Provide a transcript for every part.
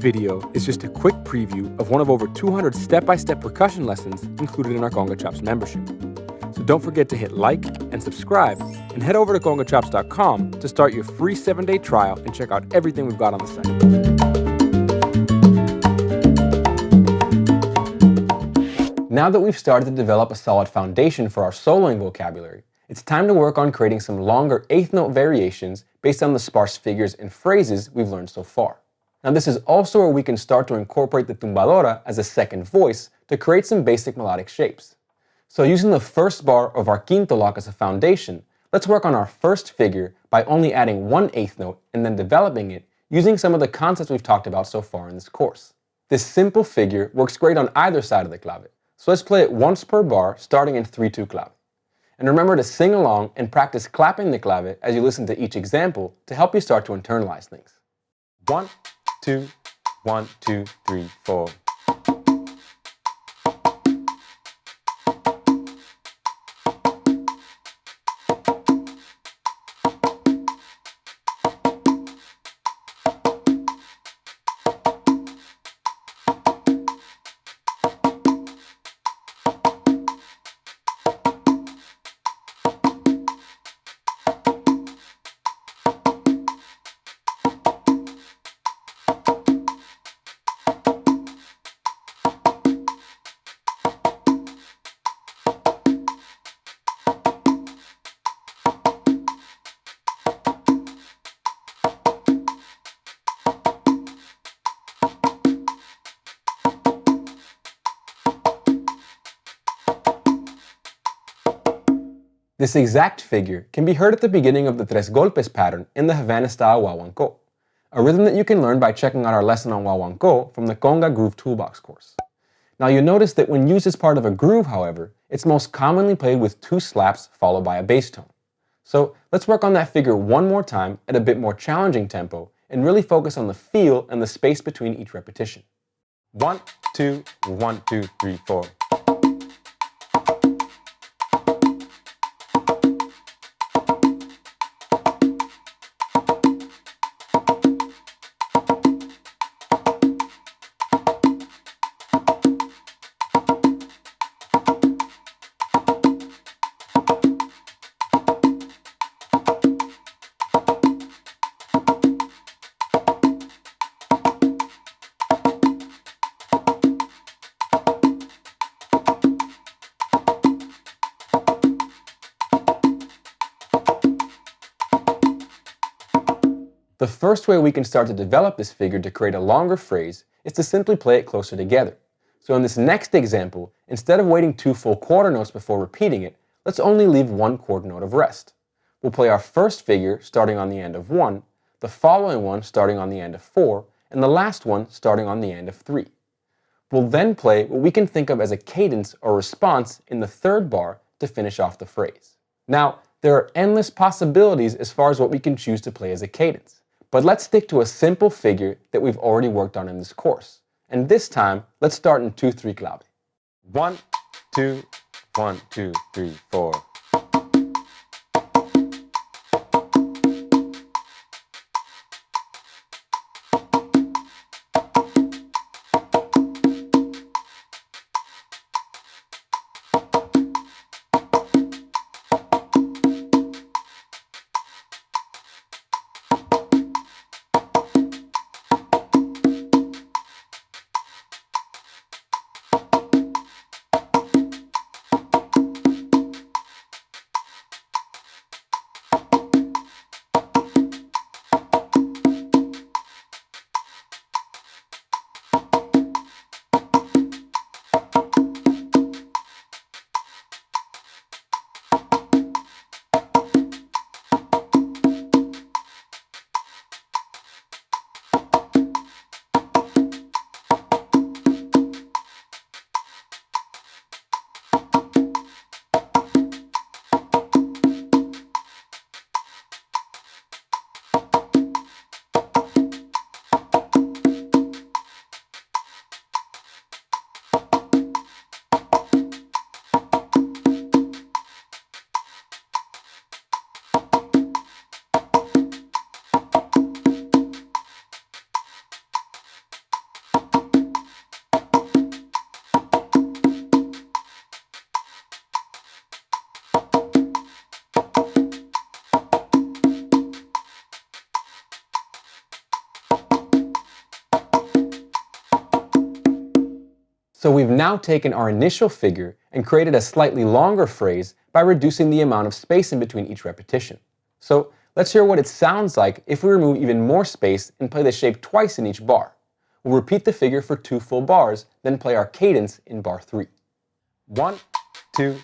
video is just a quick preview of one of over 200 step-by-step percussion lessons included in our Conga Chops membership. So don't forget to hit like and subscribe, and head over to congachops.com to start your free 7-day trial and check out everything we've got on the site. Now that we've started to develop a solid foundation for our soloing vocabulary, it's time to work on creating some longer eighth note variations based on the sparse figures and phrases we've learned so far. Now this is also where we can start to incorporate the tumbadora as a second voice to create some basic melodic shapes. So using the first bar of our quinto lock as a foundation, let's work on our first figure by only adding one eighth note and then developing it using some of the concepts we've talked about so far in this course. This simple figure works great on either side of the clave, so let's play it once per bar starting in 3-2 clave. And remember to sing along and practice clapping the clave as you listen to each example to help you start to internalize things. 1, 2, 1, 2, 3, 4. This exact figure can be heard at the beginning of the tres golpes pattern in the Havana style guaguancó, a rhythm that you can learn by checking out our lesson on guaguancó from the Conga Groove Toolbox course. Now you'll notice that when used as part of a groove, however, it's most commonly played with 2 slaps followed by a bass tone. So let's work on that figure one more time at a bit more challenging tempo and really focus on the feel and the space between each repetition. 1, 2, 1, 2, 3, 4. The first way we can start to develop this figure to create a longer phrase is to simply play it closer together. So in this next example, instead of waiting 2 full quarter notes before repeating it, let's only leave 1 quarter note of rest. We'll play our first figure starting on the end of 1, the following one starting on the end of 4, and the last one starting on the end of 3. We'll then play what we can think of as a cadence or response in the third bar to finish off the phrase. Now, there are endless possibilities as far as what we can choose to play as a cadence. But let's stick to a simple figure that we've already worked on in this course. And this time, let's start in 2-3 clave. 1, 2, 1, 2, 3, 4. So we've now taken our initial figure and created a slightly longer phrase by reducing the amount of space in between each repetition. So let's hear what it sounds like if we remove even more space and play the shape twice in each bar. We'll repeat the figure for 2 full bars, then play our cadence in bar 3. 1, 2,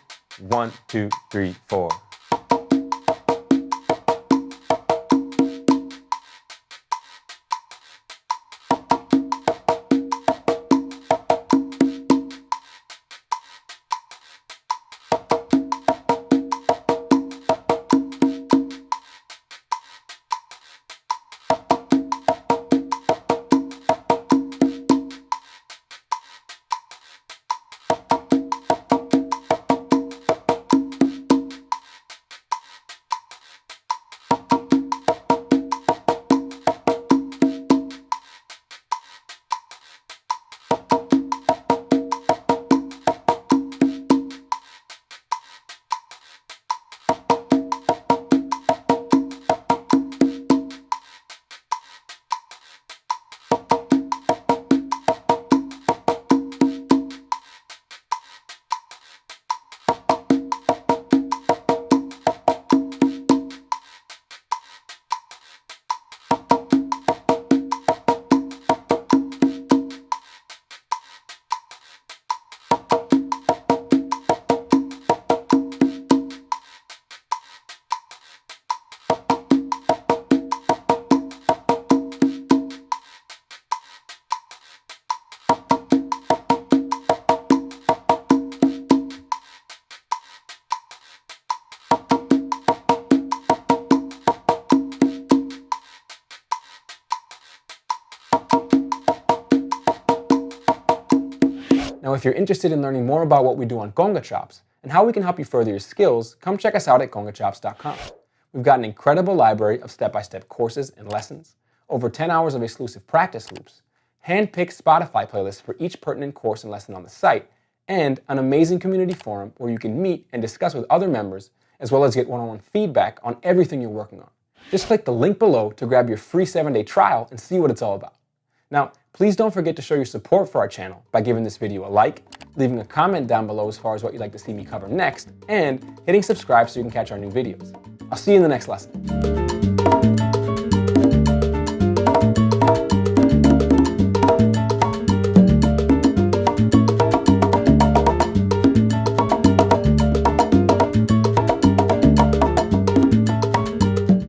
1, 2, 3, 4. Now, if you're interested in learning more about what we do on Conga Chops and how we can help you further your skills, come check us out at congachops.com. We've got an incredible library of step-by-step courses and lessons, over 10 hours of exclusive practice loops, hand-picked Spotify playlists for each pertinent course and lesson on the site, and an amazing community forum where you can meet and discuss with other members, as well as get one-on-one feedback on everything you're working on. Just click the link below to grab your free 7-day trial and see what it's all about. Now, please don't forget to show your support for our channel by giving this video a like, leaving a comment down below as far as what you'd like to see me cover next, and hitting subscribe so you can catch our new videos. I'll see you in the next lesson.